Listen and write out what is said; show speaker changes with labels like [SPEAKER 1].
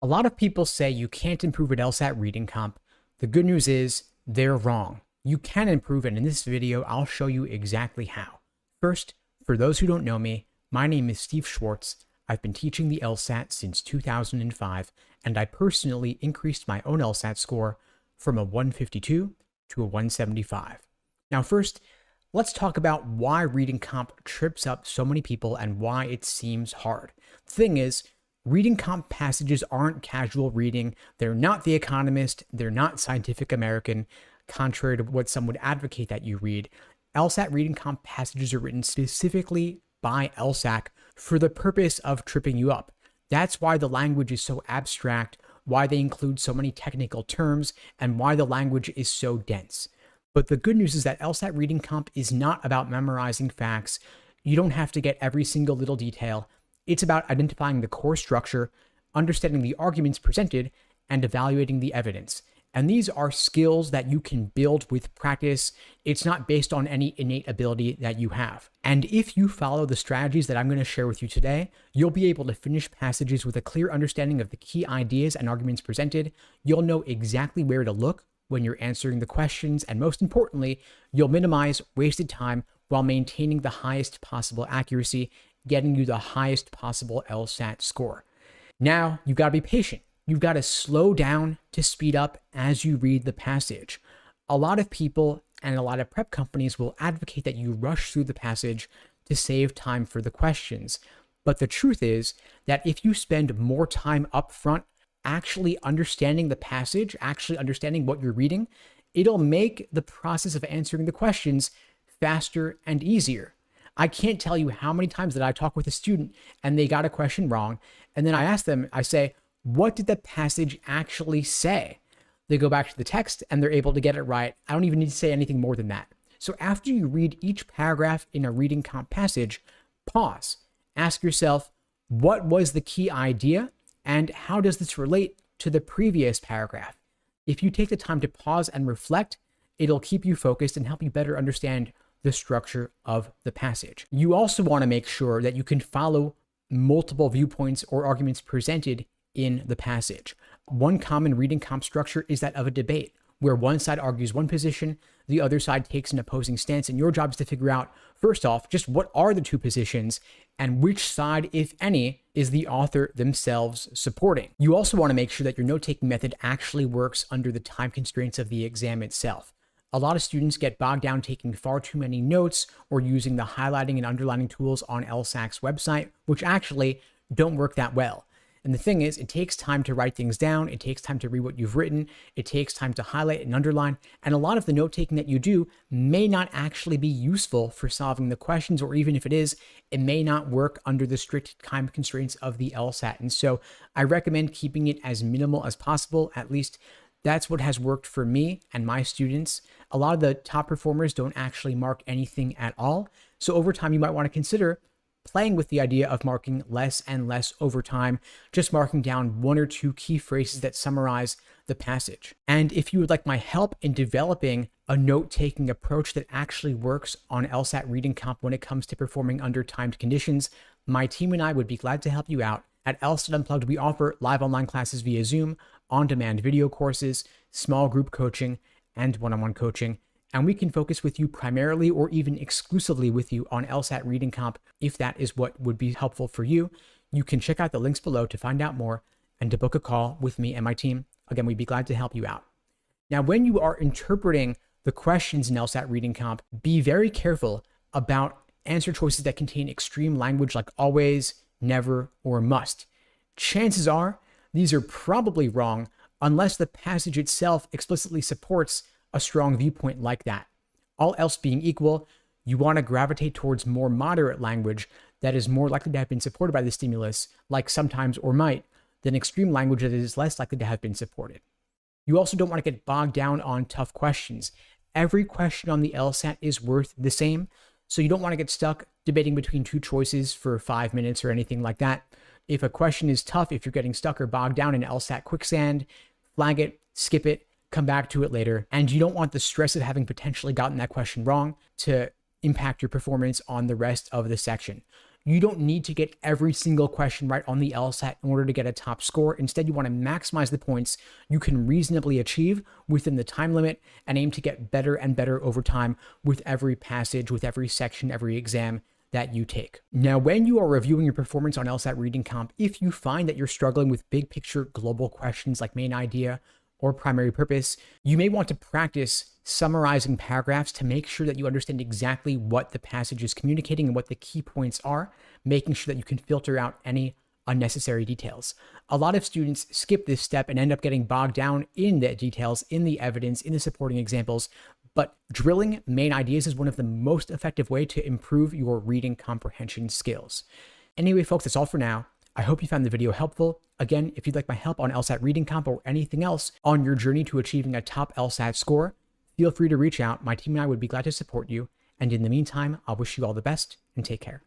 [SPEAKER 1] A lot of people say you can't improve at LSAT reading comp. The good news is they're wrong. You can improve, and in this video, I'll show you exactly how. First, for those who don't know me, my name is Steve Schwartz. I've been teaching the LSAT since 2005, and I personally increased my own LSAT score from a 152 to a 175. Now first, let's talk about why reading comp trips up so many people and why it seems hard. The thing is, reading comp passages aren't casual reading. They're not The Economist. They're not Scientific American, contrary to what some would advocate that you read. LSAT reading comp passages are written specifically by LSAC for the purpose of tripping you up. That's why the language is so abstract, why they include so many technical terms, and why the language is so dense. But the good news is that LSAT reading comp is not about memorizing facts. You don't have to get every single little detail. It's about identifying the core structure, understanding the arguments presented, and evaluating the evidence. And these are skills that you can build with practice. It's not based on any innate ability that you have. And if you follow the strategies that I'm going to share with you today, you'll be able to finish passages with a clear understanding of the key ideas and arguments presented. You'll know exactly where to look when you're answering the questions. And most importantly, you'll minimize wasted time while maintaining the highest possible accuracy, getting you the highest possible LSAT score. Now, you've got to be patient. You've got to slow down to speed up as you read the passage. A lot of people and a lot of prep companies will advocate that you rush through the passage to save time for the questions. But the truth is that if you spend more time up front actually understanding the passage, actually understanding what you're reading, it'll make the process of answering the questions faster and easier. I can't tell you how many times that I talk with a student and they got a question wrong. And then I ask them, I say, what did the passage actually say? They go back to the text and they're able to get it right. I don't even need to say anything more than that. So after you read each paragraph in a reading comp passage, pause. Ask yourself, what was the key idea and how does this relate to the previous paragraph? If you take the time to pause and reflect, it'll keep you focused and help you better understand the structure of the passage. You also want to make sure that you can follow multiple viewpoints or arguments presented in the passage. One common reading comp structure is that of a debate, where one side argues one position, the other side takes an opposing stance, and your job is to figure out, first off, just what are the two positions and which side, if any, is the author themselves supporting. You also want to make sure that your note-taking method actually works under the time constraints of the exam itself. A lot of students get bogged down taking far too many notes or using the highlighting and underlining tools on LSAC's website, which actually don't work that well. And the thing is, it takes time to write things down. It takes time to read what you've written. It takes time to highlight and underline. And a lot of the note-taking that you do may not actually be useful for solving the questions, or even if it is, it may not work under the strict time constraints of the LSAT. And so I recommend keeping it as minimal as possible. At least that's what has worked for me and my students. A lot of the top performers don't actually mark anything at all. So over time, you might want to consider playing with the idea of marking less and less over time, just marking down one or two key phrases that summarize the passage. And if you would like my help in developing a note-taking approach that actually works on LSAT reading comp when it comes to performing under timed conditions, my team and I would be glad to help you out. At LSAT Unplugged, we offer live online classes via Zoom, on-demand video courses, small group coaching, and one-on-one coaching. And we can focus with you primarily or even exclusively with you on LSAT reading comp if that is what would be helpful for you. You can check out the links below to find out more and to book a call with me and my team. Again, we'd be glad to help you out. Now, when you are interpreting the questions in LSAT reading comp, be very careful about answer choices that contain extreme language like always, never, or must. Chances are these are probably wrong unless the passage itself explicitly supports a strong viewpoint like that. All else being equal, you want to gravitate towards more moderate language that is more likely to have been supported by the stimulus, like sometimes or might, than extreme language that is less likely to have been supported. You also don't want to get bogged down on tough questions. Every question on the LSAT is worth the same, so you don't want to get stuck debating between two choices for 5 minutes or anything like that. If a question is tough, if you're getting stuck or bogged down in LSAT quicksand, flag it, skip it, come back to it later. And you don't want the stress of having potentially gotten that question wrong to impact your performance on the rest of the section. You don't need to get every single question right on the LSAT in order to get a top score. Instead, you want to maximize the points you can reasonably achieve within the time limit and aim to get better and better over time with every passage, with every section, every exam that you take. Now, when you are reviewing your performance on LSAT Reading Comp, if you find that you're struggling with big picture global questions like main idea or primary purpose, you may want to practice summarizing paragraphs to make sure that you understand exactly what the passage is communicating and what the key points are, making sure that you can filter out any unnecessary details. A lot of students skip this step and end up getting bogged down in the details, in the evidence, in the supporting examples, but drilling main ideas is one of the most effective way to improve your reading comprehension skills. Anyway, folks, that's all for now. I hope you found the video helpful. Again, if you'd like my help on LSAT Reading Comp or anything else on your journey to achieving a top LSAT score, feel free to reach out. My team and I would be glad to support you. And in the meantime, I'll wish you all the best and take care.